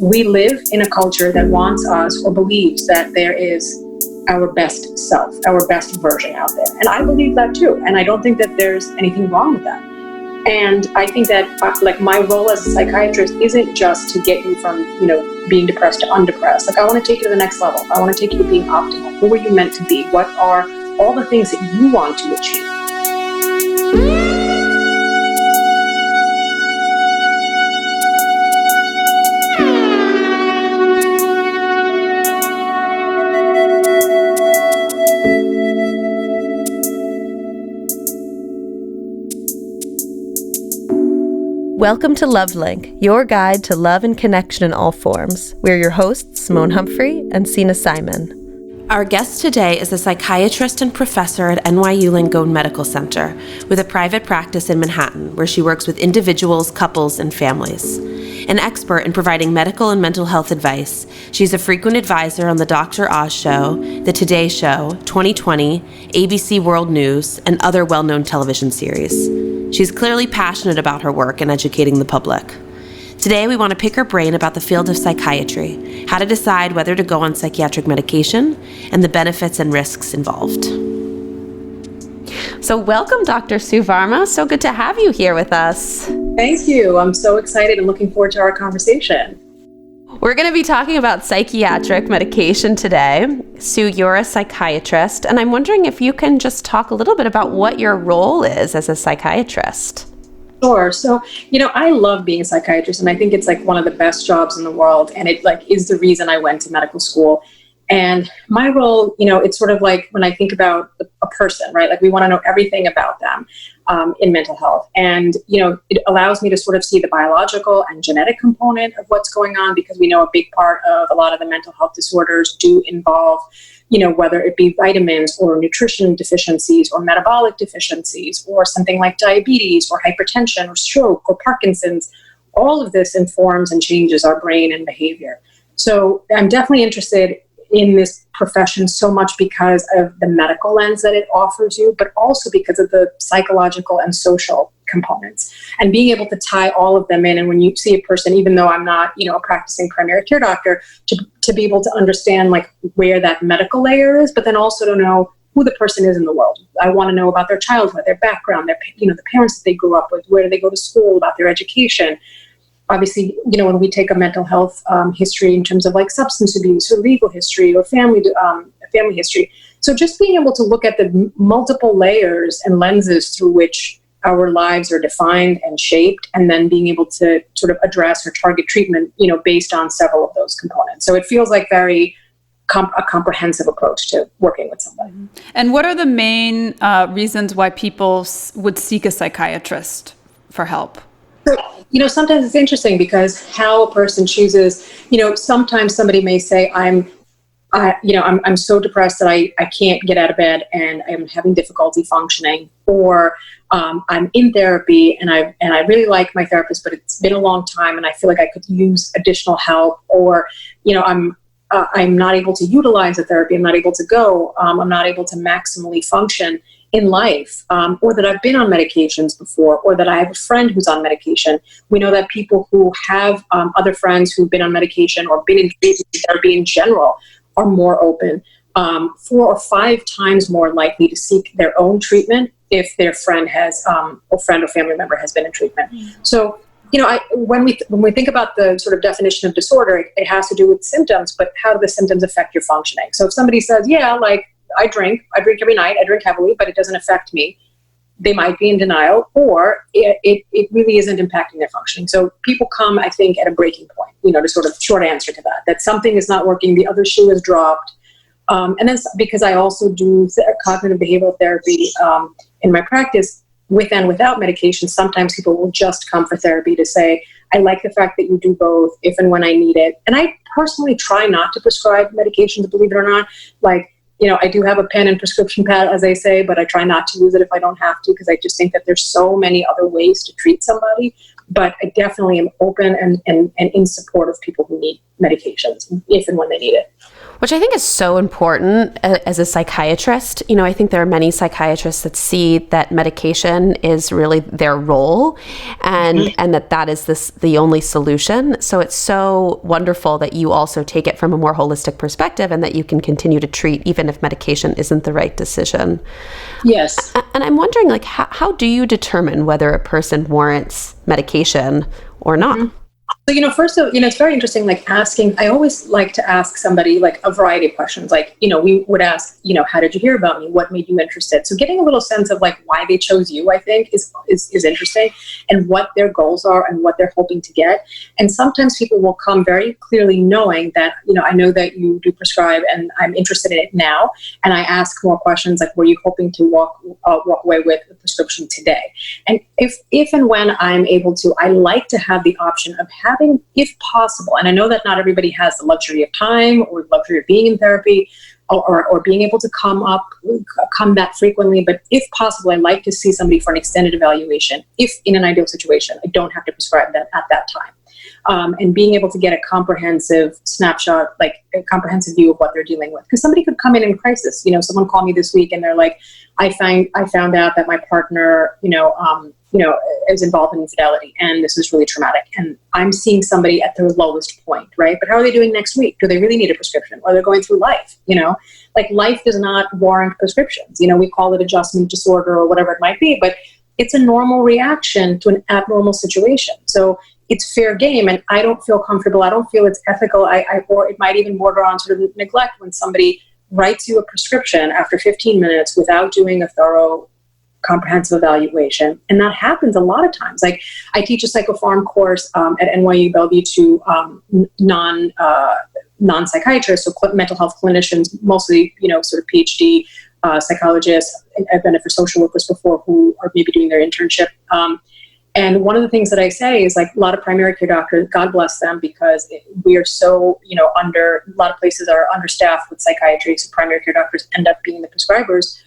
we live in a culture that wants us or believes that there is our best self, our best version out there. And I believe that too. And I don't think that there's anything wrong with that. And I think that like my role as a psychiatrist isn't just to get you from, being depressed to undepressed. Like I want to take you to the next level. I want to take you to being optimal. Who are you meant to be? What are all the things that you want to achieve? Welcome to LOVELINK, your guide to love and connection in all forms. We're your hosts, Simone Humphrey and Sina Simon. Our guest today is a psychiatrist and professor at NYU Langone Medical Center with a private practice in Manhattan where she works with individuals, couples, and families. An expert in providing medical and mental health advice, she's a frequent advisor on The Dr. Oz Show, The Today Show, 2020, ABC World News, and other well-known television series. She's clearly passionate about her work and educating the public. Today, we want to pick her brain about the field of psychiatry, how to decide whether to go on psychiatric medication, and the benefits and risks involved. So welcome, Dr. Sue Varma. So good to have you here with us. Thank you. I'm so excited and looking forward to our conversation. We're going to be talking about psychiatric medication today. Sue, you're a psychiatrist, and I'm wondering if you can just talk a little bit about what your role is as a psychiatrist. Sure. So, I love being a psychiatrist, and I think it's like one of the best jobs in the world, and it like is the reason I went to medical school. And my role, it's sort of like when I think about a person, right? Like we want to know everything about them in mental health. And, it allows me to sort of see the biological and genetic component of what's going on, because we know a big part of a lot of the mental health disorders do involve, whether it be vitamins or nutrition deficiencies or metabolic deficiencies or something like diabetes or hypertension or stroke or Parkinson's. All of this informs and changes our brain and behavior. So I'm definitely interested in this profession so much because of the medical lens that it offers you, but also because of the psychological and social components and being able to tie all of them in. And when you see a person, even though I'm not, a practicing primary care doctor, to be able to understand like where that medical layer is, but then also to know who the person is in the world. I want to know about their childhood, their background, their, the parents that they grew up with, where do they go to school, about their education. Obviously, when we take a mental health history in terms of like substance abuse or legal history or family history. So just being able to look at the multiple layers and lenses through which our lives are defined and shaped, and then being able to sort of address or target treatment, based on several of those components. So it feels like very a comprehensive approach to working with somebody. And what are the main reasons why people would seek a psychiatrist for help? So, sometimes it's interesting because how a person chooses, sometimes somebody may say, I'm so depressed that I can't get out of bed and I'm having difficulty functioning, or I'm in therapy and I really like my therapist, but it's been a long time and I feel like I could use additional help, or, I'm not able to utilize the therapy. I'm not able to go. I'm not able to maximally function in life, or that I've been on medications before, or that I have a friend who's on medication. We know that people who have other friends who've been on medication or been in therapy in general are more open, 4 or 5 times more likely to seek their own treatment if their friend has, or friend or family member has been in treatment. So, when we think about the sort of definition of disorder, it has to do with symptoms, but how do the symptoms affect your functioning? So if somebody says, I drink every night, I drink heavily, but it doesn't affect me, they might be in denial, or it really isn't impacting their functioning. So people come, I think, at a breaking point, to sort of short answer to that something is not working, the other shoe is dropped. And then because I also do cognitive behavioral therapy in my practice, with and without medication, sometimes people will just come for therapy to say, I like the fact that you do both if and when I need it. And I personally try not to prescribe medications, believe it or not. Like, I do have a pen and prescription pad, as I say, but I try not to use it if I don't have to, because I just think that there's so many other ways to treat somebody. But I definitely am open and in support of people who need medications if and when they need it. Which I think is so important as a psychiatrist. You know, I think there are many psychiatrists that see that medication is really their role, and that is the only solution. So it's so wonderful that you also take it from a more holistic perspective, and that you can continue to treat even if medication isn't the right decision. Yes. And I'm wondering, like, how do you determine whether a person warrants medication or not? So, first, it's very interesting, like asking, I always like to ask somebody like a variety of questions. Like, we would ask, how did you hear about me? What made you interested? So getting a little sense of like why they chose you, I think is interesting, and what their goals are and what they're hoping to get. And sometimes people will come very clearly knowing that, I know that you do prescribe and I'm interested in it now. And I ask more questions like, were you hoping to walk away with a prescription today? And if and when I'm able to, I like to have the option of having, if possible, and I know that not everybody has the luxury of time or the luxury of being in therapy or being able to come that frequently, but if possible, I'd like to see somebody for an extended evaluation. If in an ideal situation, I don't have to prescribe that at that time. And being able to get a comprehensive snapshot, like a comprehensive view of what they're dealing with. Because somebody could come in crisis. Someone called me this week and they're like, I found out that my partner, is involved in infidelity, and this is really traumatic. And I'm seeing somebody at their lowest point, right? But how are they doing next week? Do they really need a prescription? Or they're going through life, Like life does not warrant prescriptions. We call it adjustment disorder or whatever it might be, but it's a normal reaction to an abnormal situation. So it's fair game, and I don't feel comfortable. I don't feel it's ethical. Or it might even border on sort of neglect when somebody writes you a prescription after 15 minutes without doing a thorough, comprehensive evaluation. And that happens a lot of times. Like I teach a psychopharm course at NYU Bellevue to non-psychiatrists, so mental health clinicians, mostly, sort of PhD psychologists. I've done it for social workers before who are maybe doing their internship. And one of the things that I say is like a lot of primary care doctors, God bless them, because we are so, a lot of places are understaffed with psychiatry, so primary care doctors end up being the prescribers.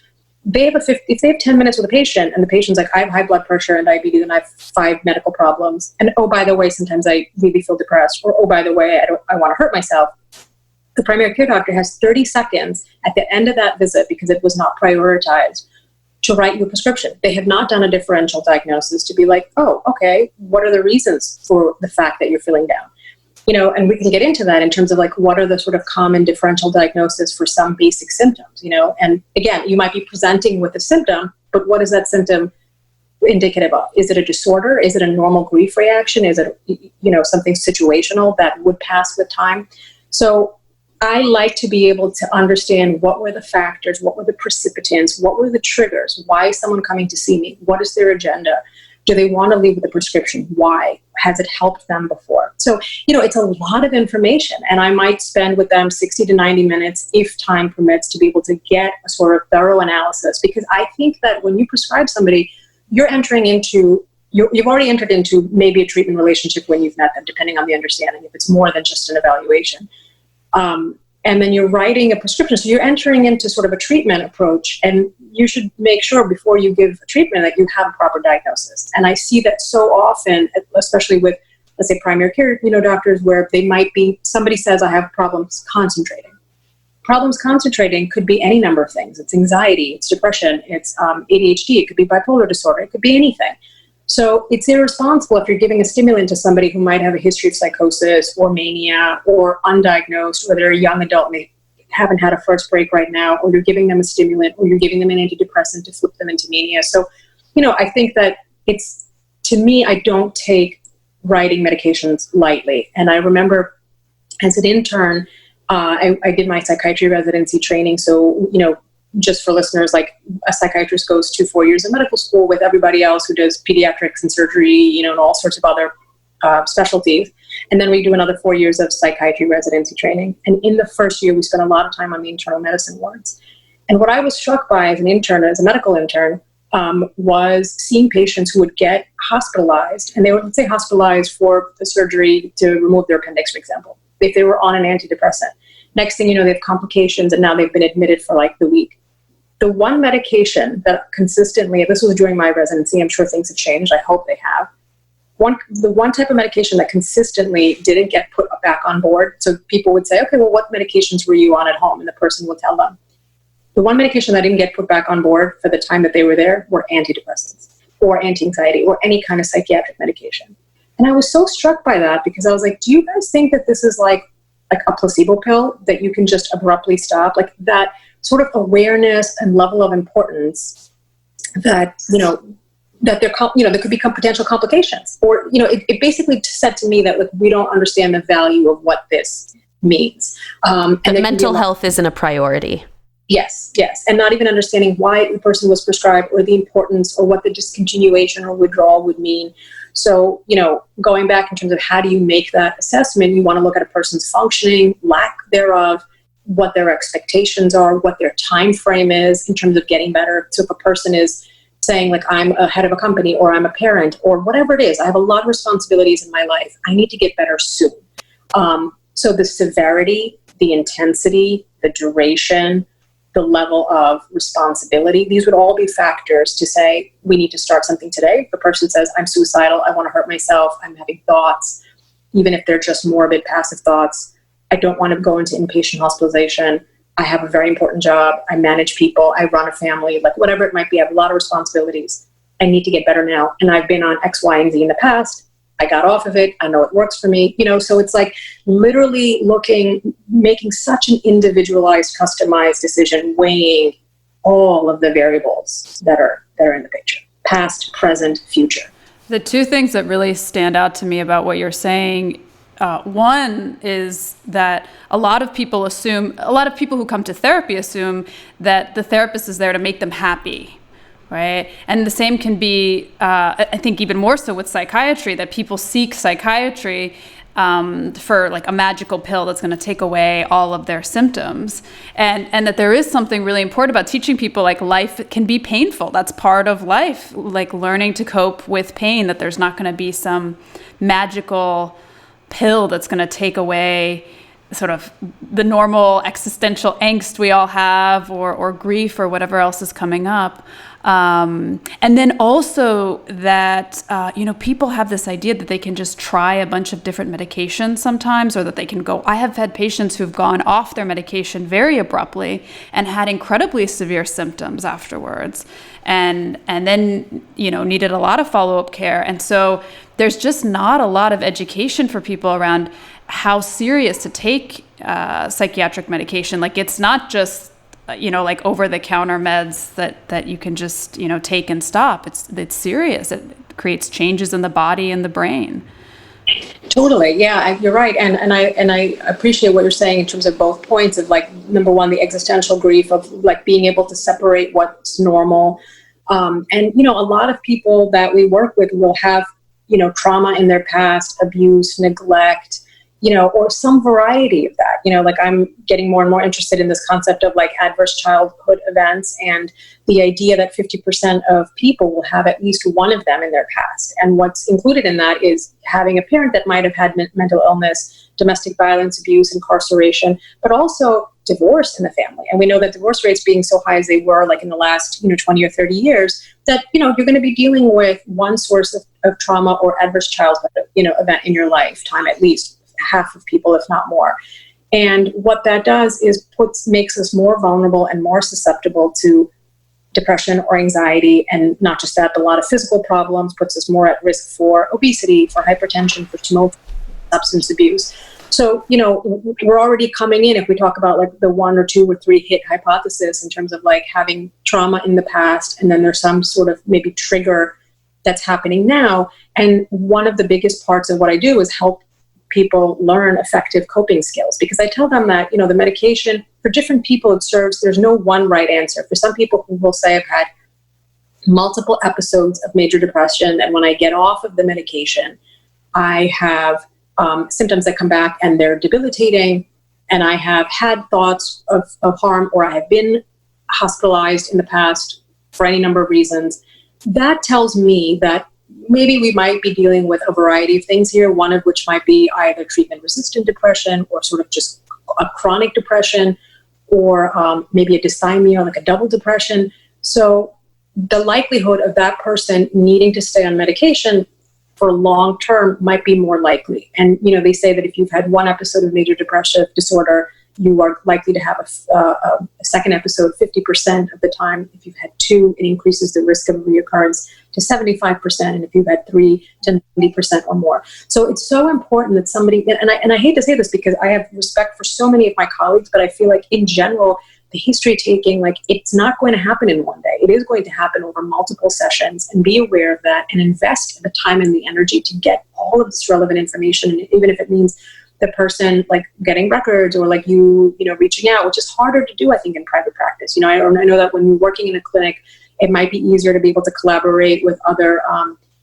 If they have 10 minutes with a patient and the patient's like, I have high blood pressure and diabetes and I have 5 medical problems. And oh, by the way, sometimes I really feel depressed. Or, oh, by the way, I want to hurt myself. The primary care doctor has 30 seconds at the end of that visit, because it was not prioritized, to write you a prescription. They have not done a differential diagnosis to be like, oh, okay, what are the reasons for the fact that you're feeling down? And we can get into that in terms of like, what are the sort of common differential diagnoses for some basic symptoms, and again, you might be presenting with a symptom, but what is that symptom indicative of? Is it a disorder? Is it a normal grief reaction? Is it, something situational that would pass with time? So I like to be able to understand what were the factors, what were the precipitants, what were the triggers, why is someone coming to see me? What is their agenda? Do they want to leave with a prescription? Why? Has it helped them before? So, it's a lot of information, and I might spend with them 60 to 90 minutes, if time permits, to be able to get a sort of thorough analysis. Because I think that when you prescribe somebody, you've already entered into maybe a treatment relationship when you've met them, depending on the understanding, if it's more than just an evaluation. And then you're writing a prescription. So you're entering into sort of a treatment approach, and you should make sure before you give a treatment that you have a proper diagnosis. And I see that so often, especially with, let's say, primary care, doctors, where they might be, somebody says, I have problems concentrating. Problems concentrating could be any number of things. It's anxiety, it's depression, it's ADHD, it could be bipolar disorder, it could be anything. So it's irresponsible if you're giving a stimulant to somebody who might have a history of psychosis or mania or undiagnosed, or they're a young adult and they haven't had a first break right now, or you're giving them a stimulant, or you're giving them an antidepressant to flip them into mania. So, I think that to me, I don't take writing medications lightly. And I remember as an intern, I did my psychiatry residency training. So, just for listeners, like a psychiatrist goes to 4 years of medical school with everybody else who does pediatrics and surgery, and all sorts of other specialties. And then we do another 4 years of psychiatry residency training. And in the first year, we spent a lot of time on the internal medicine wards. And what I was struck by as an intern, as a medical intern, was seeing patients who would get hospitalized, and they would, let's say, hospitalized for the surgery to remove their appendix, for example, if they were on an antidepressant. Next thing you know, they have complications, and now they've been admitted for like the week. The one medication that consistently, this was during my residency, I'm sure things have changed, I hope they have, the one type of medication that consistently didn't get put back on board. So people would say, okay, well, what medications were you on at home? And the person will tell them. The one medication that didn't get put back on board for the time that they were there were antidepressants or anti-anxiety or any kind of psychiatric medication. And I was so struck by that because I was like, do you guys think that this is like a placebo pill that you can just abruptly stop? Like that sort of awareness and level of importance that, that there could become potential complications. Or, it basically said to me that, like, we don't understand the value of what this means. And mental health isn't a priority. Yes. And not even understanding why the person was prescribed or the importance or what the discontinuation or withdrawal would mean. So, going back in terms of how do you make that assessment, you want to look at a person's functioning, lack thereof, what their expectations are, what their time frame is in terms of getting better. So if a person is saying, like, I'm a head of a company or I'm a parent or whatever it is, I have a lot of responsibilities in my life, I need to get better soon. So the severity, the intensity, the duration, the level of responsibility, these would all be factors to say, we need to start something today. If the person says, I'm suicidal, I want to hurt myself, I'm having thoughts, even if they're just morbid, passive thoughts, I don't want to go into inpatient hospitalization, I have a very important job, I manage people, I run a family, like whatever it might be, I have a lot of responsibilities, I need to get better now, and I've been on X, Y, and Z in the past, I got off of it, I know it works for me, so it's like literally making such an individualized, customized decision, weighing all of the variables that are in the picture, past, present, future. The two things that really stand out to me about what you're saying, one is that a lot of people who come to therapy assume that the therapist is there to make them happy. Right. And the same can be, I think, even more so with psychiatry, that people seek psychiatry for like a magical pill that's going to take away all of their symptoms. And that there is something really important about teaching people, like, life can be painful. That's part of life, like learning to cope with pain, that there's not going to be some magical pill that's going to take away sort of the normal existential angst we all have or grief or whatever else is coming up. And then also that, people have this idea that they can just try a bunch of different medications sometimes, or that they can go. I have had patients who've gone off their medication very abruptly and had incredibly severe symptoms afterwards, and then, needed a lot of follow-up care. And so there's just not a lot of education for people around how serious to take psychiatric medication. Like, it's not just like over-the-counter meds that you can just, take and stop. It's serious. It creates changes in the body and the brain. Totally. Yeah, you're right. And I appreciate what you're saying in terms of both points of, like, number one, the existential grief of, like, being able to separate what's normal. And, a lot of people that we work with will have, trauma in their past, abuse, neglect, or some variety of that. Like, I'm getting more and more interested in this concept of, like, adverse childhood events, and the idea that 50% of people will have at least one of them in their past. And what's included in that is having a parent that might have had mental illness, domestic violence, abuse, incarceration, but also divorce in the family. And we know that divorce rates being so high as they were, like, in the last 20 or 30 years, that you're going to be dealing with one source of trauma or adverse childhood event in your lifetime, at least half of people, if not more. And what that does is makes us more vulnerable and more susceptible to depression or anxiety, and not just that, but a lot of physical problems, puts us more at risk for obesity, for hypertension, for smoking, substance abuse. So, we're already coming in, if we talk about, like, the 1 or 2 or 3 hit hypothesis in terms of, like, having trauma in the past, and then there's some sort of maybe trigger that's happening now. And one of the biggest parts of what I do is help people learn effective coping skills, because I tell them that, the medication, for different people it serves, there's no one right answer. For some people who will say, I've had multiple episodes of major depression, and when I get off of the medication, I have symptoms that come back and they're debilitating, and I have had thoughts of harm, or I have been hospitalized in the past for any number of reasons. That tells me that maybe we might be dealing with a variety of things here, one of which might be either treatment-resistant depression, or sort of just a chronic depression, or maybe a dysthymia, like a double depression. So the likelihood of that person needing to stay on medication for long term might be more likely. And, they say that if you've had one episode of major depressive disorder, you are likely to have a second episode 50% of the time. If you've had two, it increases the risk of reoccurrence to 75%. And if you've had 3 to 90% or more. So it's so important that somebody, and I hate to say this because I have respect for so many of my colleagues, but I feel like in general, the history taking, like, it's not going to happen in one day. It is going to happen over multiple sessions, and be aware of that and invest the time and the energy to get all of this relevant information. And even if it means the person like getting records or like you reaching out, which is harder to do, I think, in private practice. I know that when you're working in a clinic, it might be easier to be able to collaborate with other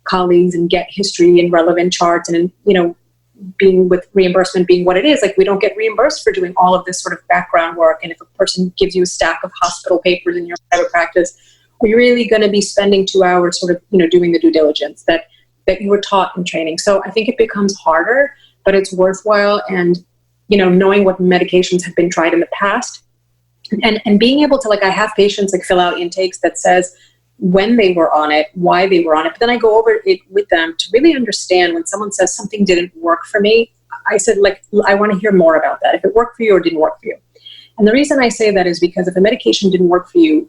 colleagues and get history and relevant charts. And, being with reimbursement being what it is, like, we don't get reimbursed for doing all of this sort of background work. And if a person gives you a stack of hospital papers in your private practice, are you really going to be spending 2 hours sort of, doing the due diligence that you were taught in training? So I think it becomes harder, but it's worthwhile. And, knowing what medications have been tried in the past and being able to, like, I have patients like fill out intakes that says when they were on it, why they were on it. But then I go over it with them to really understand when someone says something didn't work for me. I said, like, I want to hear more about that. If it worked for you or didn't work for you. And the reason I say that is because if a medication didn't work for you,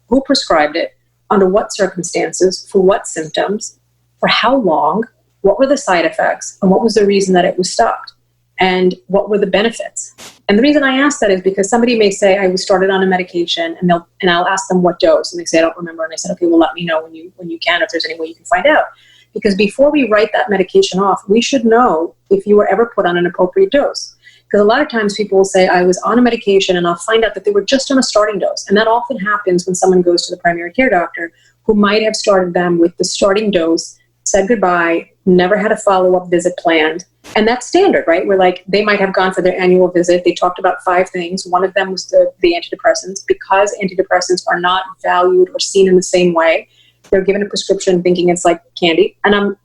who prescribed it, under what circumstances, for what symptoms, for how long, what were the side effects, and what was the reason that it was stopped, and what were the benefits? And the reason I ask that is because somebody may say, I was started on a medication, and I'll ask them what dose, and they say, I don't remember. And I said, okay, well, let me know when you can, if there's any way you can find out. Because before we write that medication off, we should know if you were ever put on an appropriate dose. Because a lot of times people will say, I was on a medication, and I'll find out that they were just on a starting dose. And that often happens when someone goes to the primary care doctor who might have started them with the starting dose, said goodbye, never had a follow-up visit planned. And that's standard, right? Where, like, they might have gone for their annual visit. They talked about 5 things. One of them was the antidepressants. Because antidepressants are not valued or seen in the same way, they're given a prescription thinking it's like candy. And I'm,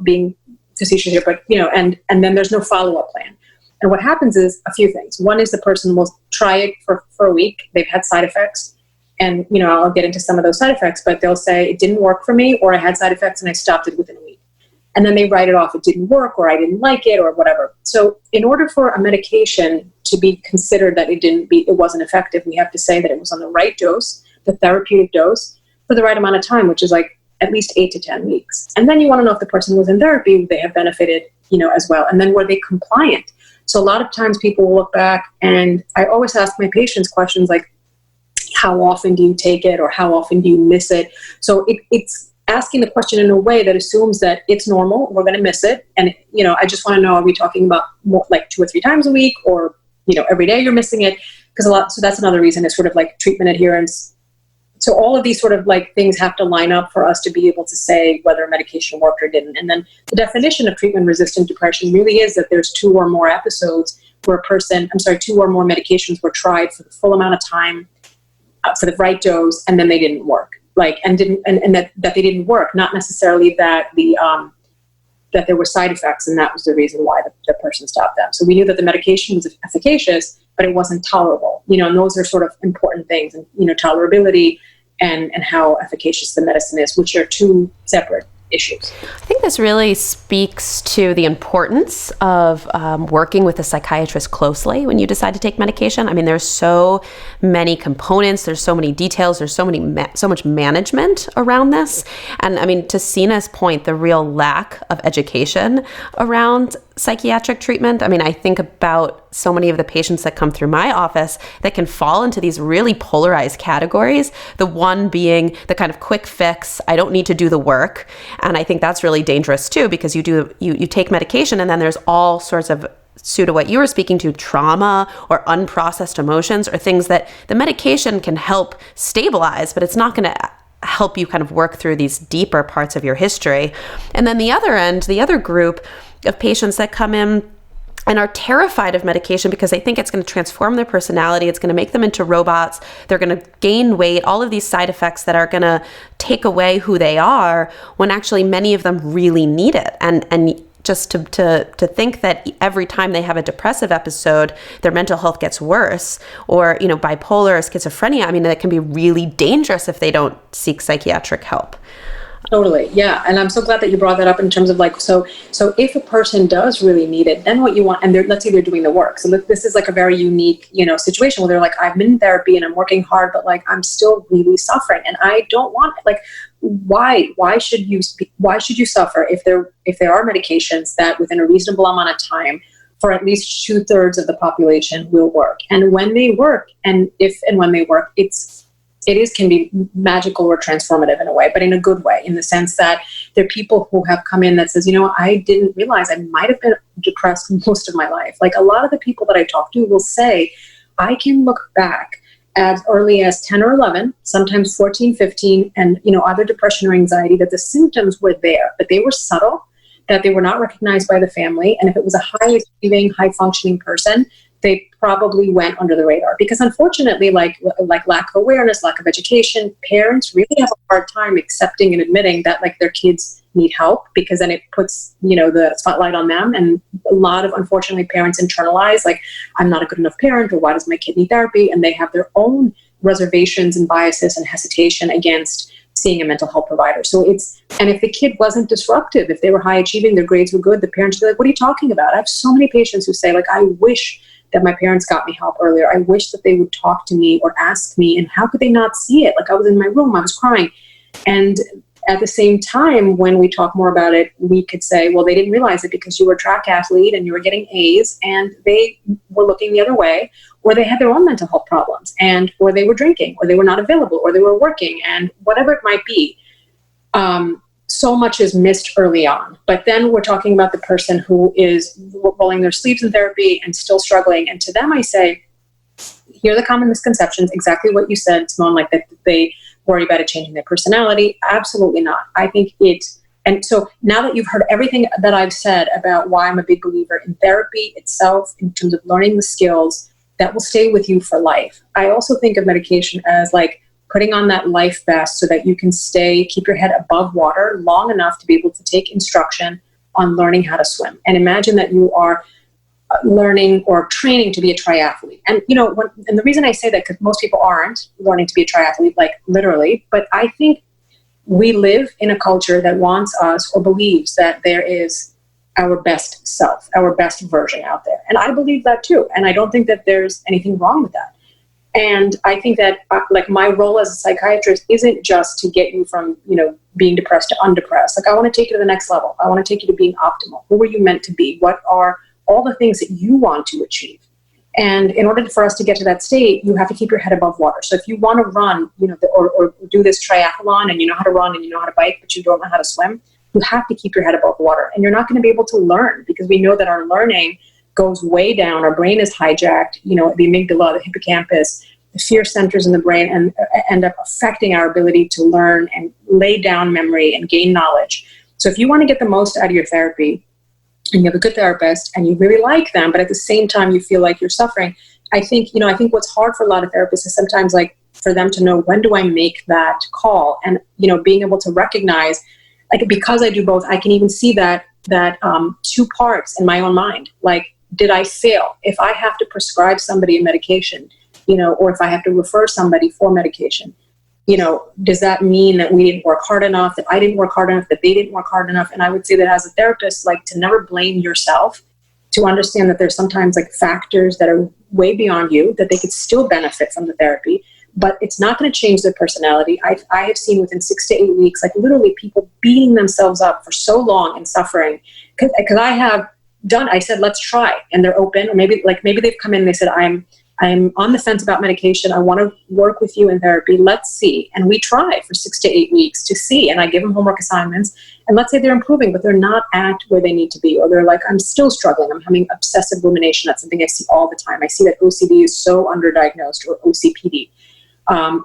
being facetious here, but, and then there's no follow-up plan. And what happens is a few things. One is the person will try it for a week. They've had side effects. And, I'll get into some of those side effects, but they'll say it didn't work for me, or I had side effects and I stopped it within a week. And then they write it off. It didn't work, or I didn't like it, or whatever. So in order for a medication to be considered that it wasn't effective, we have to say that it was on the right dose, the therapeutic dose, for the right amount of time, which is like at least 8 to 10 weeks. And then you want to know if the person was in therapy, they have benefited, as well. And then were they compliant? So a lot of times people will look back, and I always ask my patients questions like, how often do you take it, or how often do you miss it? So it's asking the question in a way that assumes that it's normal, we're going to miss it. And, I just want to know, are we talking about more like 2 or 3 times a week, or, every day you're missing it? So that's another reason is sort of like treatment adherence. So all of these sort of like things have to line up for us to be able to say whether a medication worked or didn't. And then the definition of treatment-resistant depression really is that there's 2 or more episodes where 2 or more medications were tried for the full amount of time, for the right dose, and then they didn't work. And that they didn't work, not necessarily that that there were side effects, and that was the reason why the person stopped them. So we knew that the medication was efficacious, but it wasn't tolerable. And those are sort of important things, and tolerability and how efficacious the medicine is, which are 2 separate issues. I think this really speaks to the importance of working with a psychiatrist closely when you decide to take medication. I mean, there's so many components, there's so many details, there's so much management around this. And I mean, to Sina's point, the real lack of education around psychiatric treatment. I mean, I think about so many of the patients that come through my office that can fall into these really polarized categories. The one being the kind of quick fix, I don't need to do the work. And I think that's really dangerous too, because you take medication, and then there's all sorts of pseudo what you were speaking to, trauma or unprocessed emotions, or things that the medication can help stabilize, but it's not going to help you kind of work through these deeper parts of your history. And then the other end, the other group of patients that come in and are terrified of medication because they think it's going to transform their personality, it's going to make them into robots, they're going to gain weight, all of these side effects that are going to take away who they are, when actually many of them really need it. And just to think that every time they have a depressive episode, their mental health gets worse, or bipolar or schizophrenia, I mean, that can be really dangerous if they don't seek psychiatric help. Totally. Yeah. And I'm so glad that you brought that up in terms of like, so if a person does really need it, then what you want, and let's say they're doing the work. So this is like a very unique, situation where they're like, I've been in therapy and I'm working hard, but like, I'm still really suffering and I don't want it. Like, why should you suffer if there are medications that within a reasonable amount of time for at least 2/3 of the population will work. And when they work, and if and when they work, can be magical or transformative in a way, but in a good way, in the sense that there are people who have come in that says, I didn't realize I might have been depressed most of my life. Like a lot of the people that I talk to will say, I can look back as early as 10 or 11, sometimes 14, 15, and, other depression or anxiety, that the symptoms were there, but they were subtle, that they were not recognized by the family. And if it was a high achieving, high functioning person, they probably went under the radar, because unfortunately, like lack of awareness, lack of education, parents really have a hard time accepting and admitting that like their kids need help, because then it puts, the spotlight on them. And a lot of, unfortunately, parents internalize like, I'm not a good enough parent, or why does my kid need therapy? And they have their own reservations and biases and hesitation against seeing a mental health provider. And if the kid wasn't disruptive, if they were high achieving, their grades were good, the parents would be like, what are you talking about? I have so many patients who say like, I wish that my parents got me help earlier. I wish that they would talk to me or ask me, and how could they not see it? Like I was in my room, I was crying. And at the same time, when we talk more about it, we could say, well, they didn't realize it because you were a track athlete and you were getting A's and they were looking the other way, or they had their own mental health problems, or they were drinking, or they were not available, or they were working, and whatever it might be. So much is missed early on. But then we're talking about the person who is rolling their sleeves in therapy and still struggling. And to them, I say, here are the common misconceptions, exactly what you said, Simone, like that they worry about it changing their personality. Absolutely not. I think and so now that you've heard everything that I've said about why I'm a big believer in therapy itself, in terms of learning the skills that will stay with you for life, I also think of medication as like putting on that life vest so that you can keep your head above water long enough to be able to take instruction on learning how to swim. And imagine that you are learning or training to be a triathlete. And, and the reason I say that, because most people aren't learning to be a triathlete, like literally, but I think we live in a culture that wants us or believes that there is our best self, our best version out there. And I believe that too. And I don't think that there's anything wrong with that. And I think that like my role as a psychiatrist isn't just to get you from, being depressed to undepressed. Like I want to take you to the next level. I want to take you to being optimal. Who were you meant to be? What are all the things that you want to achieve? And in order for us to get to that state, you have to keep your head above water. So if you want to run, or do this triathlon and you know how to run and you know how to bike, but you don't know how to swim, you have to keep your head above water. And you're not going to be able to learn, because we know that our learning goes way down. Our brain is hijacked, the amygdala, the hippocampus, the fear centers in the brain, and end up affecting our ability to learn and lay down memory and gain knowledge. So if you want to get the most out of your therapy, and you have a good therapist and you really like them, but at the same time you feel like you're suffering, I think what's hard for a lot of therapists is sometimes like for them to know, when do I make that call? And, being able to recognize, like, because I do both, I can even see that two parts in my own mind. Like, did I fail? If I have to prescribe somebody a medication, or if I have to refer somebody for medication, does that mean that we didn't work hard enough, that I didn't work hard enough, that they didn't work hard enough? And I would say that as a therapist, like, to never blame yourself, to understand that there's sometimes like factors that are way beyond you, that they could still benefit from the therapy, but it's not going to change their personality. I have seen within 6 to 8 weeks, like literally people beating themselves up for so long and suffering, because I said, let's try, and they're open, or maybe they've come in and they said, I'm on the fence about medication. I want to work with you in therapy. Let's see. And we try for 6 to 8 weeks to see. And I give them homework assignments. And let's say they're improving, but they're not at where they need to be. Or they're like, I'm still struggling. I'm having obsessive rumination. That's something I see all the time. I see that OCD is so underdiagnosed, or OCPD.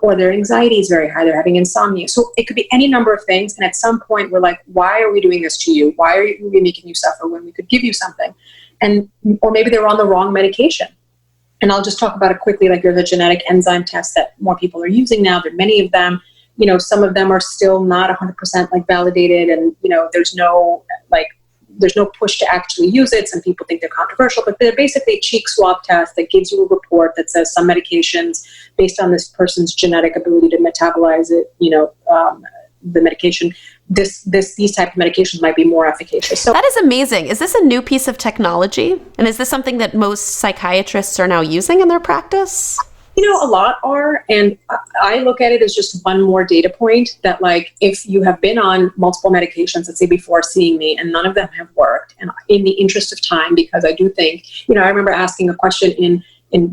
Or their anxiety is very high. They're having insomnia. So it could be any number of things. And at some point we're like, why are we doing this to you? Why are we making you suffer when we could give you something? Or maybe they're on the wrong medication. And I'll just talk about it quickly. Like, there's a genetic enzyme test that more people are using now. There are many of them. Some of them are still not 100% like validated, and there's no push to actually use it. Some people think they're controversial, but they're basically a cheek swab test that gives you a report that says some medications, based on this person's genetic ability to metabolize it, the medication, these type of medications might be more efficacious. So that is amazing. Is this a new piece of technology? And is this something that most psychiatrists are now using in their practice? A lot are, and I look at it as just one more data point that, like, if you have been on multiple medications, let's say before seeing me, and none of them have worked, and in the interest of time, because I do think, I remember asking a question in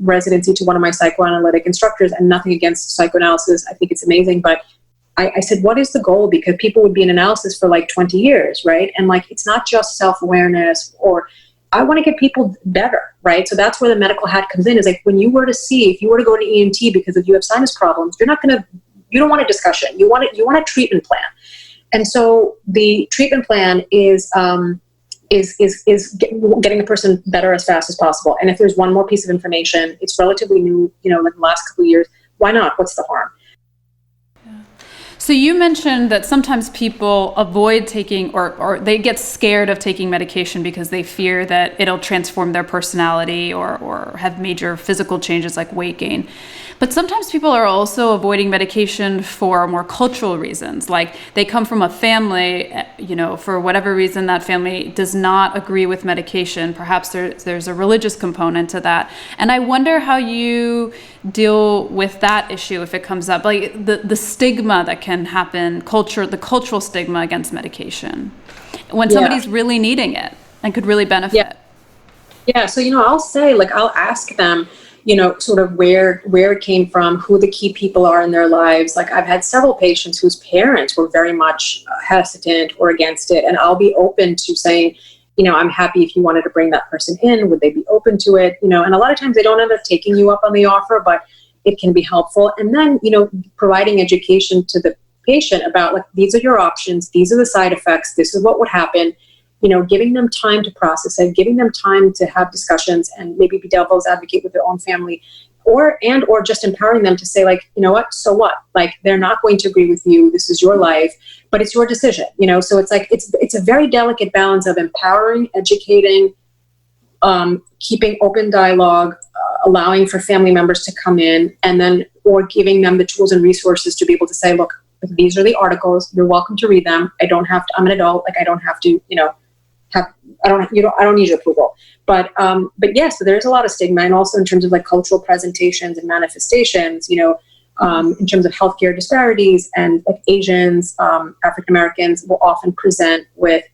residency to one of my psychoanalytic instructors, and nothing against psychoanalysis, I think it's amazing, but I said, what is the goal? Because people would be in analysis for like 20 years, right? And like, it's not just self-awareness, or I want to get people better, right? So that's where the medical hat comes in, is like, when you were to if you were to go to ENT because if you have sinus problems, you don't want a discussion. You want a treatment plan. And so the treatment plan is getting the person better as fast as possible. And if there's one more piece of information, it's relatively new, like the last couple of years, why not? What's the harm? So you mentioned that sometimes people avoid taking or they get scared of taking medication because they fear that it'll transform their personality or have major physical changes like weight gain. But sometimes people are also avoiding medication for more cultural reasons. Like they come from a family, for whatever reason that family does not agree with medication. Perhaps there's a religious component to that. And I wonder how you deal with that issue if it comes up, like the stigma that can happen, the cultural stigma against medication when somebody's really needing it and could really benefit. Yeah. So, I'll say, like, I'll ask them, sort of where it came from, who the key people are in their lives. Like, I've had several patients whose parents were very much hesitant or against it. And I'll be open to saying, I'm happy if you wanted to bring that person in, would they be open to it? And a lot of times they don't end up taking you up on the offer, but it can be helpful. And then, providing education to the patient about, like, these are your options. These are the side effects. This is what would happen. Giving them time to process it, giving them time to have discussions and maybe be devil's advocate with their own family, or just empowering them to say, like, what, so what? Like, they're not going to agree with you. This is your life, but it's your decision, So it's like, it's a very delicate balance of empowering, educating, keeping open dialogue, allowing for family members to come in, and then, or giving them the tools and resources to be able to say, look, these are the articles. You're welcome to read them. I don't have to, I'm an adult. Like, I don't have to, I don't need your approval. But yeah, so there's a lot of stigma, and also in terms of like cultural presentations and manifestations, in terms of healthcare disparities, and like Asians, African Americans will often present with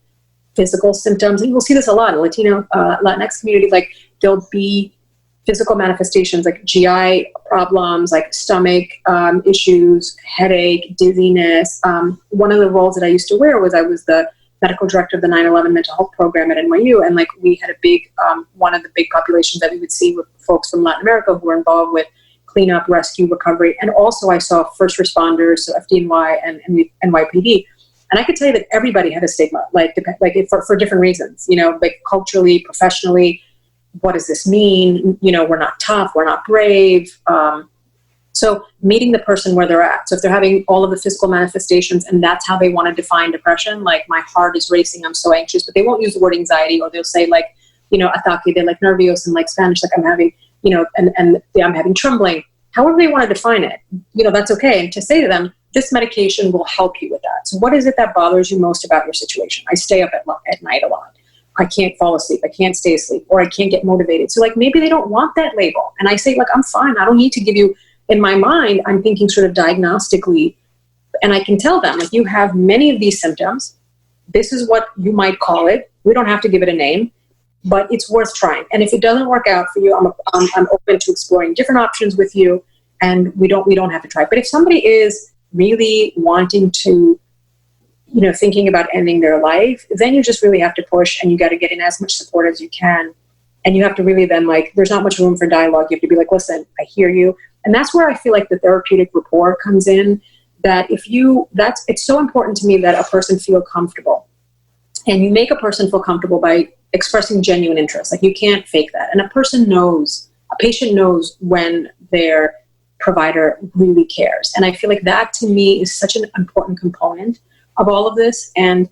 physical symptoms. And you'll see this a lot in Latino, Latinx community. Like, there'll be physical manifestations like GI problems, like stomach issues, headache, dizziness. One of the roles that I used to wear was I was the medical director of the 9/11 mental health program at NYU. And like, we had a big, one of the big populations that we would see with folks from Latin America who were involved with cleanup, rescue, recovery. And also I saw first responders, so FDNY and NYPD. And I could tell you that everybody had a stigma, for different reasons, like culturally, professionally. What does this mean? We're not tough, we're not brave. So meeting the person where they're at. So if they're having all of the physical manifestations and that's how they want to define depression, like, my heart is racing, I'm so anxious, but they won't use the word anxiety, or they'll say, like, ataque, they're like nervios in like Spanish, like I'm having, and I'm having trembling. However they want to define it, that's okay. And to say to them, this medication will help you with that. So what is it that bothers you most about your situation? I stay up at night a lot. I can't fall asleep. I can't stay asleep, or I can't get motivated. So like, maybe they don't want that label. And I say, like, I'm fine. I don't need to give you, in my mind, I'm thinking sort of diagnostically, and I can tell them, like, you have many of these symptoms. This is what you might call it. We don't have to give it a name, but it's worth trying. And if it doesn't work out for you, I'm open to exploring different options with you, and we don't have to try. But if somebody is really wanting to, thinking about ending their life, then you just really have to push, and you got to get in as much support as you can. And you have to really then, like, there's not much room for dialogue. You have to be like, listen, I hear you. And that's where I feel like the therapeutic rapport comes in, that it's so important to me that a person feel comfortable. And you make a person feel comfortable by expressing genuine interest. Like, you can't fake that. And a patient knows when their provider really cares. And I feel like that, to me, is such an important component of all of this. And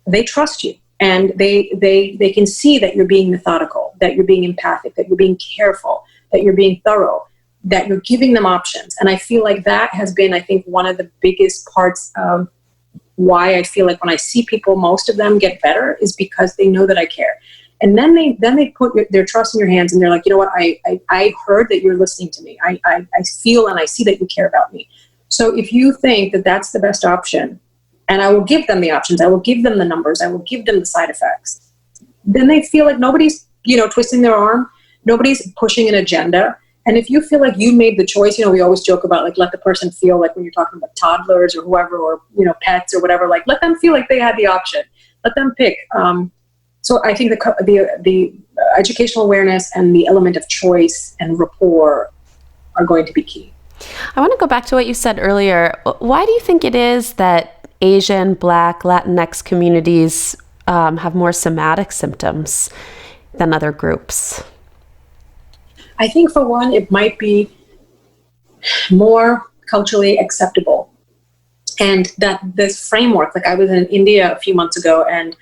they trust you, and they can see that you're being methodical, that you're being empathic, that you're being careful, that you're being thorough, that you're giving them options. And I feel like that has been, I think, one of the biggest parts of why I feel like when I see people, most of them get better is because they know that I care. And then they put their trust in your hands, and they're like, you know what, I heard that you're listening to me. I feel and I see that you care about me. So if you think that that's the best option, and I will give them the options, I will give them the numbers, I will give them the side effects, then they feel like nobody's, twisting their arm, nobody's pushing an agenda. And if you feel like you made the choice, we always joke about like, let the person feel like when you're talking about toddlers or whoever, or, pets or whatever, like let them feel like they had the option, let them pick. So I think the educational awareness and the element of choice and rapport are going to be key. I want to go back to what you said earlier. Why do you think it is that Asian, Black, Latinx communities have more somatic symptoms than other groups? I think for one, it might be more culturally acceptable. And that this framework, like I was in India a few months ago, and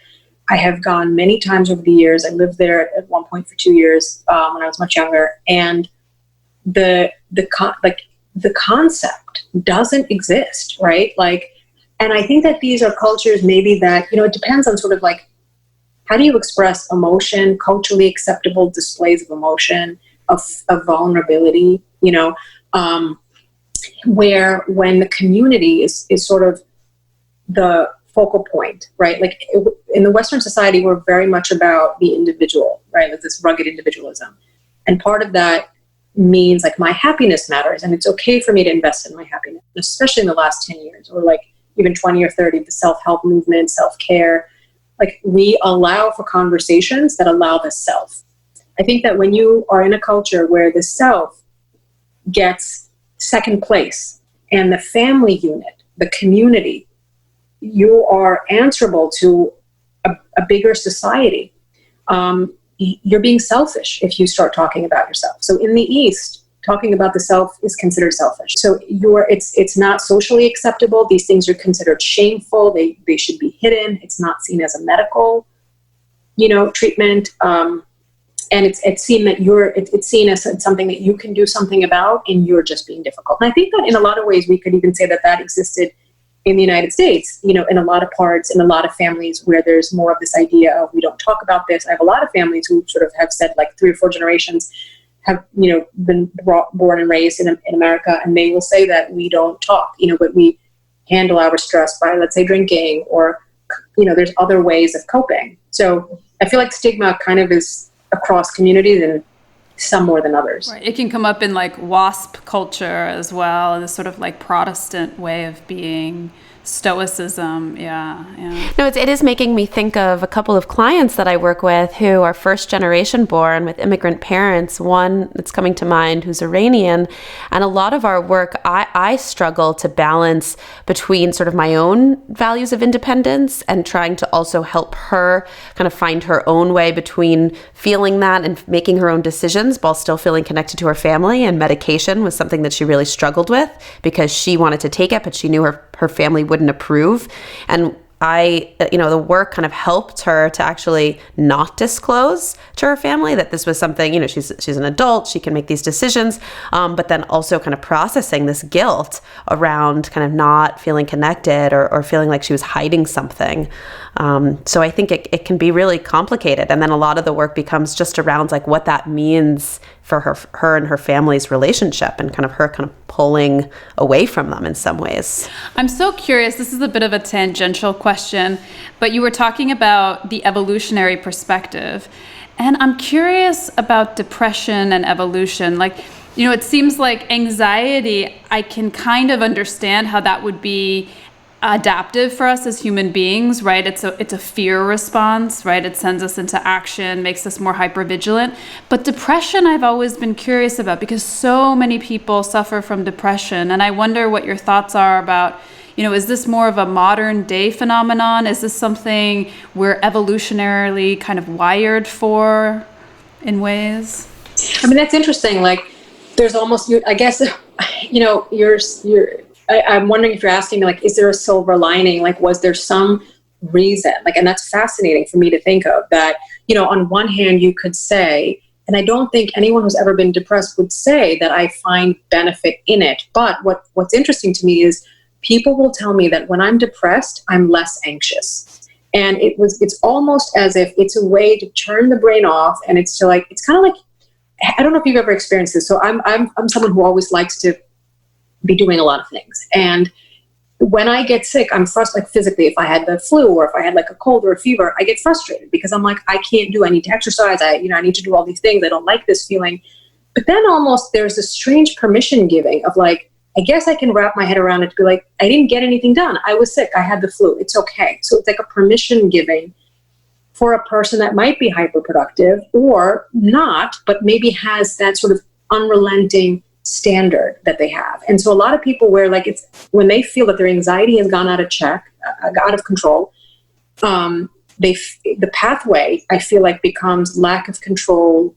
I have gone many times over the years. I lived there at one point for 2 years when I was much younger. And the concept doesn't exist, right? Like, and I think that these are cultures maybe that, it depends on sort of like, how do you express emotion, culturally acceptable displays of emotion, of vulnerability, where when the community is sort of the focal point, right? Like in the Western society, we're very much about the individual, right? Like this rugged individualism. And part of that means like my happiness matters, and it's okay for me to invest in my happiness, especially in the last 10 years or like even 20 or 30, the self-help movement, self-care. Like we allow for conversations that allow the self. I think that when you are in a culture where the self gets second place and the family unit, the community, you are answerable to a bigger society. You're being selfish if you start talking about yourself. So in the East, talking about the self is considered selfish. So it's not socially acceptable. These things are considered shameful. They should be hidden. It's not seen as a medical, treatment. And it's seen that it's seen as something that you can do something about, and you're just being difficult. And I think that in a lot of ways we could even say that existed in the United States, in a lot of parts, in a lot of families where there's more of this idea of we don't talk about this. I have a lot of families who sort of have said like 3 or 4 generations have, been born and raised in America, and they will say that we don't talk, but we handle our stress by, let's say, drinking, or, there's other ways of coping. So I feel like stigma kind of is across communities, and some more than others. Right. It can come up in like WASP culture as well, this sort of like Protestant way of being, stoicism. Yeah. No, it is making me think of a couple of clients that I work with who are first generation born with immigrant parents. One that's coming to mind who's Iranian. And a lot of our work, I struggle to balance between sort of my own values of independence and trying to also help her kind of find her own way between feeling that and making her own decisions while still feeling connected to her family. And medication was something that she really struggled with because she wanted to take it, but she knew her family wouldn't approve. And the work kind of helped her to actually not disclose to her family that this was something, she's an adult, she can make these decisions, but then also kind of processing this guilt around kind of not feeling connected or feeling like she was hiding something. So I think it can be really complicated. And then a lot of the work becomes just around like what that means for her and her family's relationship, and kind of pulling away from them in some ways. I'm so curious, this is a bit of a tangential question, but you were talking about the evolutionary perspective. And I'm curious about depression and evolution. Like, it seems like anxiety, I can kind of understand how that would be adaptive for us as human beings, right? It's a fear response, right? It sends us into action, makes us more hypervigilant. But depression, I've always been curious about because so many people suffer from depression. And I wonder what your thoughts are about, is this more of a modern day phenomenon? Is this something we're evolutionarily kind of wired for in ways? I mean, that's interesting. Like there's almost, I guess, I'm wondering if you're asking me, like, is there a silver lining? Like, was there some reason? Like, and that's fascinating for me to think of that, on one hand, you could say, and I don't think anyone who's ever been depressed would say that I find benefit in it. But what's interesting to me is people will tell me that when I'm depressed, I'm less anxious. And it's almost as if it's a way to turn the brain off, and it's kind of like, I don't know if you've ever experienced this. So I'm someone who always likes to be doing a lot of things. And when I get sick, I'm frustrated, like physically, if I had the flu or if I had like a cold or a fever, I get frustrated because I'm like, I need to exercise. I need to do all these things. I don't like this feeling. But then almost there's a strange permission giving of like, I guess I can wrap my head around it to be like, I didn't get anything done. I was sick. I had the flu. It's okay. So it's like a permission giving for a person that might be hyperproductive or not, but maybe has that sort of unrelenting standard that they have. And so a lot of people when they feel that their anxiety has gone out of control, the pathway, I feel like, becomes lack of control,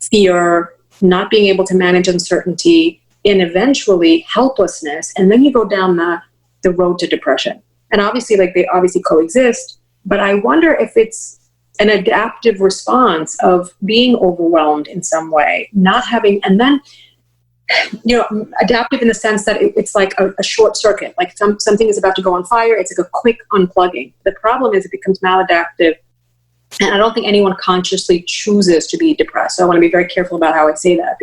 fear, not being able to manage uncertainty, and eventually helplessness. And then you go down the road to depression. And obviously, like, they obviously coexist, but I wonder if it's an adaptive response of being overwhelmed in some way, not having, and then, adaptive in the sense that it's like a short circuit, like something is about to go on fire. It's like a quick unplugging. The problem is it becomes maladaptive. And I don't think anyone consciously chooses to be depressed. So I want to be very careful about how I say that.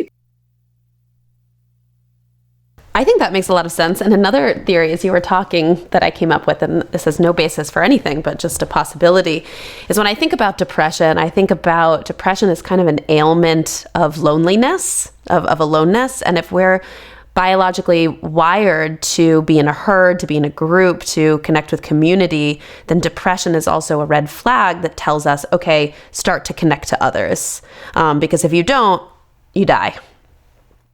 I think that makes a lot of sense. And another theory, as you were talking, that I came up with, and this has no basis for anything, but just a possibility, is when I think about depression, I think about depression as kind of an ailment of loneliness, of aloneness. And if we're biologically wired to be in a herd, to be in a group, to connect with community, then depression is also a red flag that tells us, okay, start to connect to others. Because if you don't, you die.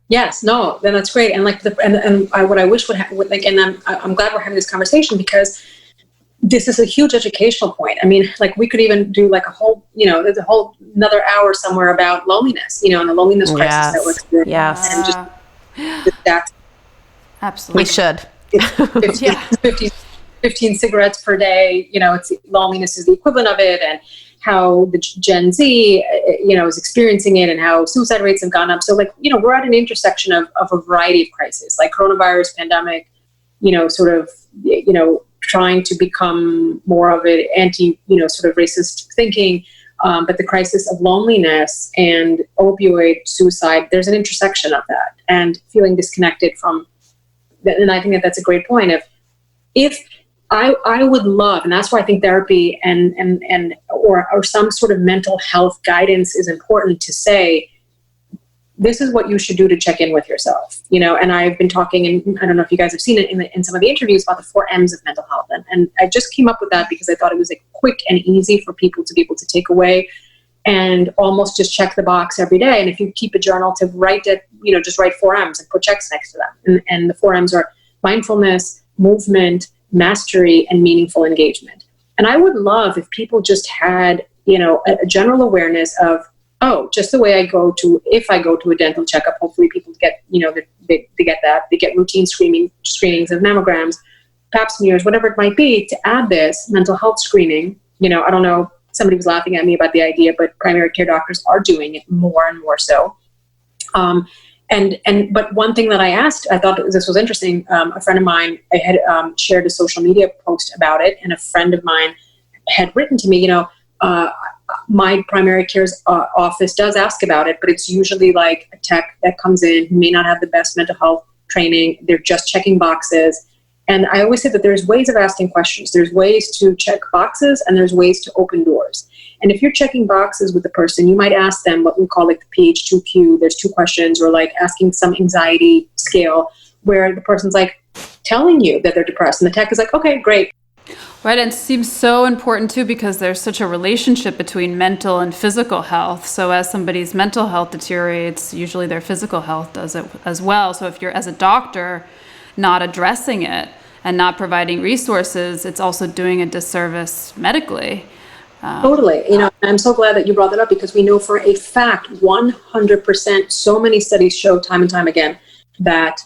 Yes, no, then that's great. And like what I wish would happen, and I'm glad we're having this conversation because this is a huge educational point. I mean, like, we could even do like a whole, there's a whole another hour somewhere about loneliness, and the loneliness crisis that we're experiencing. Yes. And just that. Absolutely. We should. 15 cigarettes per day, loneliness is the equivalent of it, and how the Gen Z, is experiencing it, and how suicide rates have gone up. So, like, we're at an intersection of a variety of crises, like coronavirus, pandemic, trying to become more of an anti, sort of racist thinking. But the crisis of loneliness and opioid suicide, there's an intersection of that, and feeling disconnected from, and I think that's a great point of, if I would love, and that's why I think therapy or some sort of mental health guidance is important, to say, this is what you should do to check in with yourself, and I've been talking, and I don't know if you guys have seen it in some of the interviews, about the 4 M's of mental health. And I just came up with that because I thought it was like quick and easy for people to be able to take away and almost just check the box every day. And if you keep a journal, to write it, just write 4 M's and put checks next to them. And the 4 M's are mindfulness, movement, mastery, and meaningful engagement. And I would love if people just had, a general awareness of, just the way if I go to a dental checkup, hopefully people get, they get that. They get routine screenings of mammograms, pap smears, whatever it might be, to add this mental health screening. I don't know, somebody was laughing at me about the idea, but primary care doctors are doing it more and more so. But one thing that I thought this was interesting. A friend of mine, I had shared a social media post about it, and a friend of mine had written to me, my primary care's office does ask about it, but it's usually like a tech that comes in who may not have the best mental health training. They're just checking boxes. And I always say that there's ways of asking questions. There's ways to check boxes, and there's ways to open doors. And if you're checking boxes with the person, you might ask them what we call like the PH2Q. There's 2 questions, or like asking some anxiety scale where the person's like telling you that they're depressed, and the tech is like, okay, great. Right, and it seems so important too, because there's such a relationship between mental and physical health. So as somebody's mental health deteriorates, usually their physical health does it as well. So if you're, as a doctor, not addressing it and not providing resources, it's also doing a disservice medically. Totally. I'm so glad that you brought that up, because we know for a fact, 100%, so many studies show time and time again that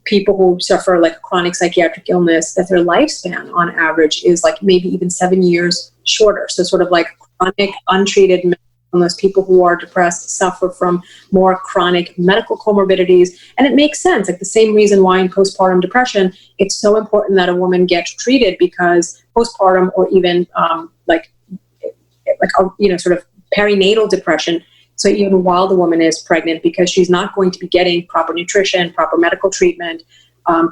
people who suffer like chronic psychiatric illness, that their lifespan on average is like maybe even 7 years shorter. So sort of like chronic untreated mental illness, people who are depressed suffer from more chronic medical comorbidities. And it makes sense, like the same reason why in postpartum depression, it's so important that a woman gets treated, because postpartum or even sort of perinatal depression, so even while the woman is pregnant, because she's not going to be getting proper nutrition, proper medical treatment,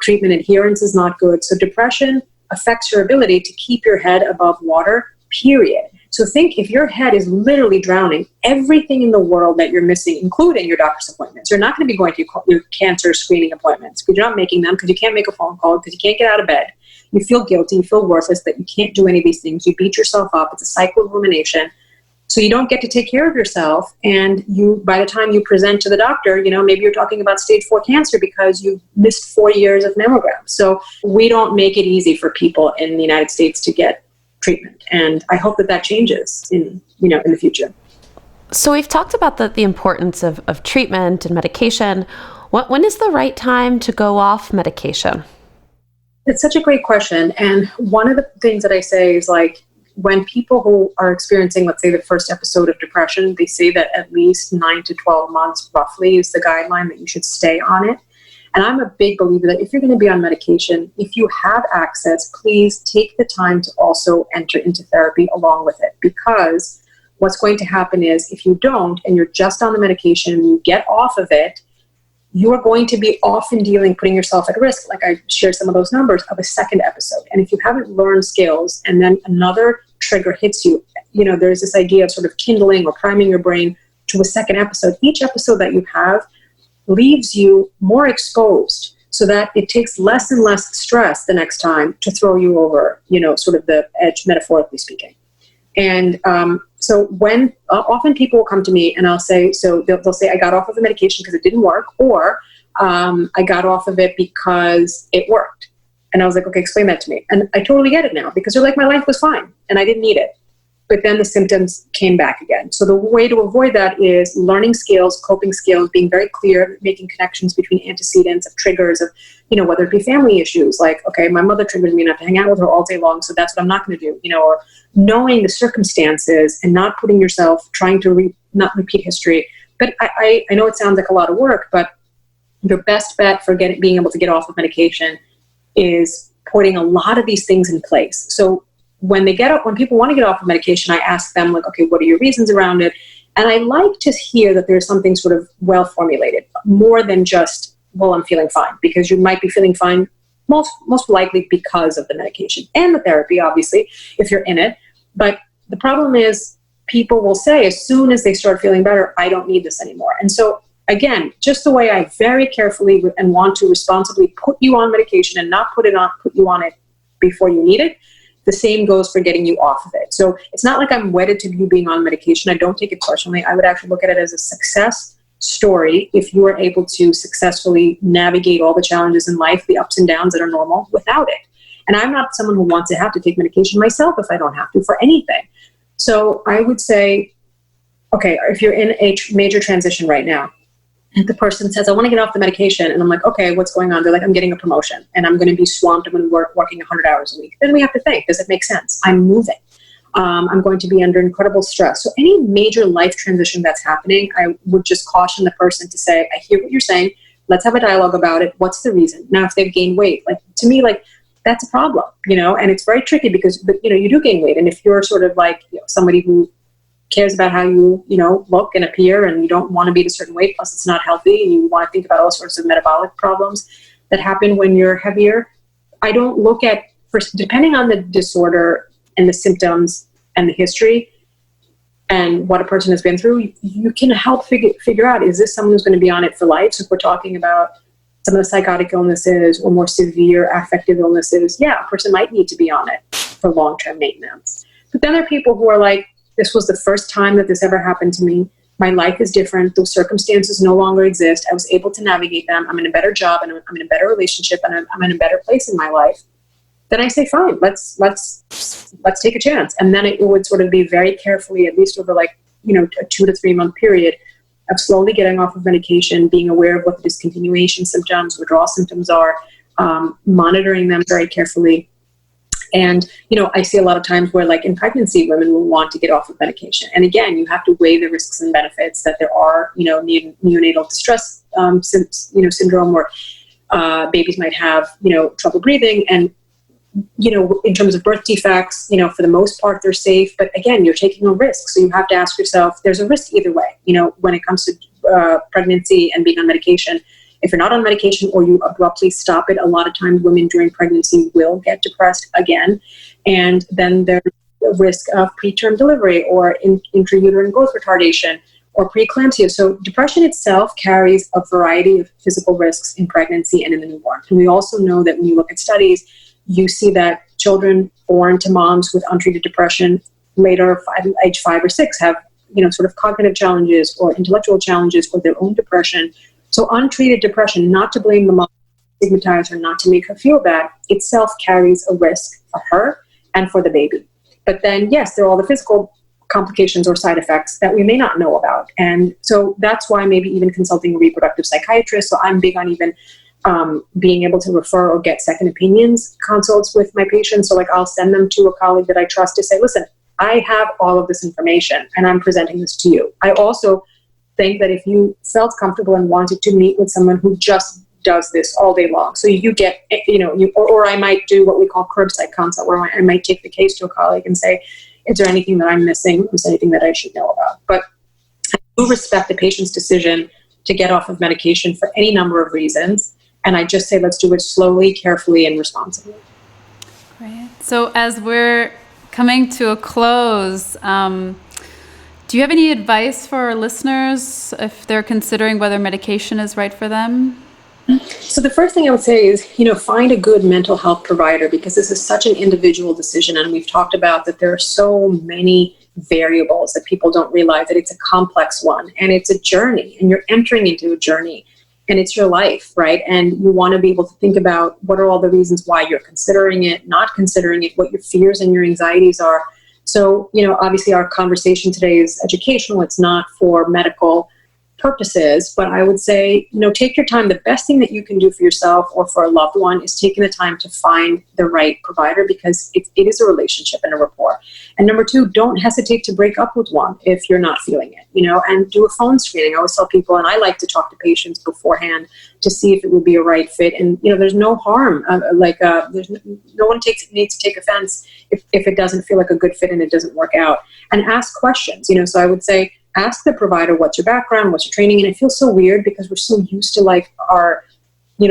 treatment adherence is not good. So depression affects your ability to keep your head above water, period. So think, if your head is literally drowning, everything in the world that you're missing, including your doctor's appointments, you're not going to be going to your cancer screening appointments because you're not making them, because you can't make a phone call, because you can't get out of bed. You feel guilty, you feel worthless, that you can't do any of these things. You beat yourself up. It's a cycle of rumination. So you don't get to take care of yourself. And by the time you present to the doctor, maybe you're talking about stage 4 cancer because you missed 4 years of mammograms. So we don't make it easy for people in the United States to get treatment. And I hope that changes in the future. So we've talked about the importance of treatment and medication. When is the right time to go off medication? It's such a great question. And one of the things that I say is, like, when people who are experiencing, let's say, the first episode of depression, they say that at least 9 to 12 months roughly is the guideline that you should stay on it. And I'm a big believer that if you're going to be on medication, if you have access, please take the time to also enter into therapy along with it. Because what's going to happen is, if you don't, and you're just on the medication and you get off of it, you are going to be often putting yourself at risk, like I shared some of those numbers, of a second episode. And if you haven't learned skills and then another trigger hits you, there's this idea of sort of kindling or priming your brain to a second episode. Each episode that you have leaves you more exposed, so that it takes less and less stress the next time to throw you over, sort of the edge, metaphorically speaking. And so when often people will come to me and I'll say, so they'll say, I got off of the medication because it didn't work, or I got off of it because it worked. And I was like, okay, explain that to me. And I totally get it now, because they're like, my life was fine and I didn't need it. But then the symptoms came back again. So the way to avoid that is learning skills, coping skills, being very clear, making connections between antecedents of triggers of, whether it be family issues, like, okay, my mother triggers me not to hang out with her all day long, so that's what I'm not going to do, or knowing the circumstances and not putting yourself, trying to not repeat history. But I know it sounds like a lot of work, but your best bet for being able to get off of medication is putting a lot of these things in place. So when people want to get off of medication, I ask them, like, okay, what are your reasons around it? And I like to hear that there's something sort of well formulated, more than just, well, I'm feeling fine, because you might be feeling fine most likely because of the medication and the therapy, obviously, if you're in it. But the problem is, people will say, as soon as they start feeling better, I don't need this anymore. And so again, just the way I very carefully and want to responsibly put you on medication and not put you on it before you need it, the same goes for getting you off of it. So it's not like I'm wedded to you being on medication. I don't take it personally. I would actually look at it as a success story if you are able to successfully navigate all the challenges in life, the ups and downs that are normal, without it. And I'm not someone who wants to have to take medication myself if I don't have to for anything. So I would say, okay, if you're in a major transition right now, the person says, I want to get off the medication. And I'm like, okay, what's going on? They're like, I'm getting a promotion and I'm going to be swamped. I'm going to be working 100 hours a week. Then we have to think, does it make sense? I'm moving. I'm going to be under incredible stress. So any major life transition that's happening, I would just caution the person to say, I hear what you're saying. Let's have a dialogue about it. What's the reason? Now, if they've gained weight, like, to me, like, that's a problem, and it's very tricky because, you do gain weight. And if you're sort of like, somebody who cares about how you, look and appear, and you don't want to be at a certain weight, plus it's not healthy, and you want to think about all sorts of metabolic problems that happen when you're heavier. I don't look at, depending on the disorder and the symptoms and the history and what a person has been through, you can help figure out, is this someone who's going to be on it for life? So if we're talking about some of the psychotic illnesses or more severe affective illnesses, yeah, a person might need to be on it for long-term maintenance. But then there are people who are like, this was the first time that this ever happened to me. My life is different. Those circumstances no longer exist. I was able to navigate them. I'm in a better job, and I'm in a better relationship, and I'm in a better place in my life. Then I say, fine, let's take a chance. And then it would sort of be very carefully, at least over a 2 to 3 month period, of slowly getting off of medication, being aware of what the discontinuation symptoms, withdrawal symptoms are, monitoring them very carefully, And, I see a lot of times where, like in pregnancy, women will want to get off of medication. And again, you have to weigh the risks and benefits that there are, neonatal distress syndrome, or babies might have, trouble breathing. And, in terms of birth defects, for the most part, they're safe. But again, you're taking a risk. So you have to ask yourself, there's a risk either way, when it comes to pregnancy and being on medication. If you're not on medication or you abruptly stop it, a lot of times women during pregnancy will get depressed again. And then there's a risk of preterm delivery or intrauterine growth retardation or preeclampsia. So depression itself carries a variety of physical risks in pregnancy and in the newborn. And we also know that when you look at studies, you see that children born to moms with untreated depression later, age 5 or 6, have, sort of cognitive challenges or intellectual challenges or their own depression. So untreated depression, not to blame the mom, stigmatize her, not to make her feel bad, itself carries a risk for her and for the baby. But then, yes, there are all the physical complications or side effects that we may not know about. And so that's why maybe even consulting a reproductive psychiatrist. So I'm big on even being able to refer or get second opinions consults with my patients. So like I'll send them to a colleague that I trust to say, listen, I have all of this information and I'm presenting this to you. I also think that if you felt comfortable and wanted to meet with someone who just does this all day long, so you get, or I might do what we call curbside consult, where I might take the case to a colleague and say, is there anything that I'm missing? Is there anything that I should know about? But I do respect the patient's decision to get off of medication for any number of reasons. And I just say, let's do it slowly, carefully, and responsibly. Great. So as we're coming to a close, do you have any advice for our listeners if they're considering whether medication is right for them? So the first thing I would say is, find a good mental health provider, because this is such an individual decision. And we've talked about that there are so many variables that people don't realize, that it's a complex one and it's a journey, and you're entering into a journey and it's your life, right? And you want to be able to think about what are all the reasons why you're considering it, not considering it, what your fears and your anxieties are. So, obviously our conversation today is educational. It's not for medical purposes, but I would say, take your time. The best thing that you can do for yourself or for a loved one is taking the time to find the right provider, because it is a relationship and a rapport. And number 2, don't hesitate to break up with one if you're not feeling it, and do a phone screening. I always tell people, and I like to talk to patients beforehand to see if it would be a right fit. And, there's no harm. There's no one needs to take offense if it doesn't feel like a good fit and it doesn't work out. And ask questions, so I would say, ask the provider, what's your background, what's your training? And it feels so weird because we're so used to like our,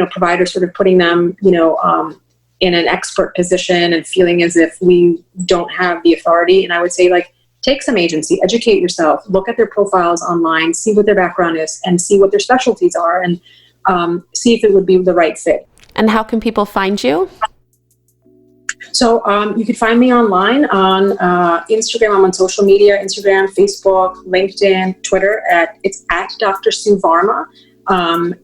provider sort of putting them, in an expert position and feeling as if we don't have the authority. And I would say, like, take some agency, educate yourself, look at their profiles online, see what their background is and see what their specialties are, and see if it would be the right fit. And how can people find you? So you can find me online on Instagram. I'm on social media, Instagram, Facebook, LinkedIn, Twitter. It's at Dr. Sue Varma, and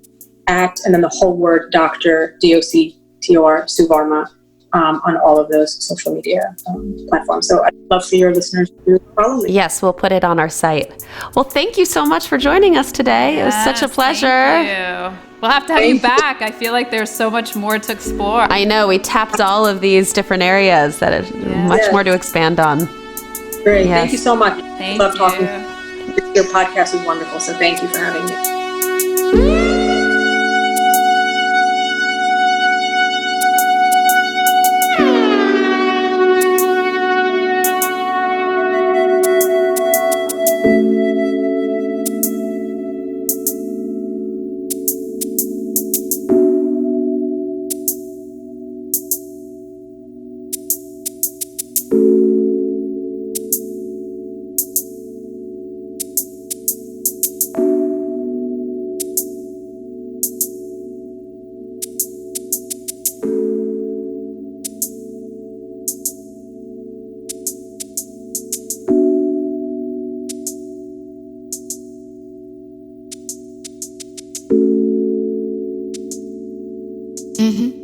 then the whole word Dr. DOCTOR Sue Varma on all of those social media platforms. So I'd love for your listeners to follow me. Yes, we'll put it on our site. Well, thank you so much for joining us today. It was such a pleasure. Thank you. We'll have to have you back. I feel like there's so much more to explore. I know, we tapped all of these different areas that are much more to expand on. Great. Yes. Thank you so much. Thank Love you. talking. Your podcast is wonderful, so thank you for having me. Mm-hmm.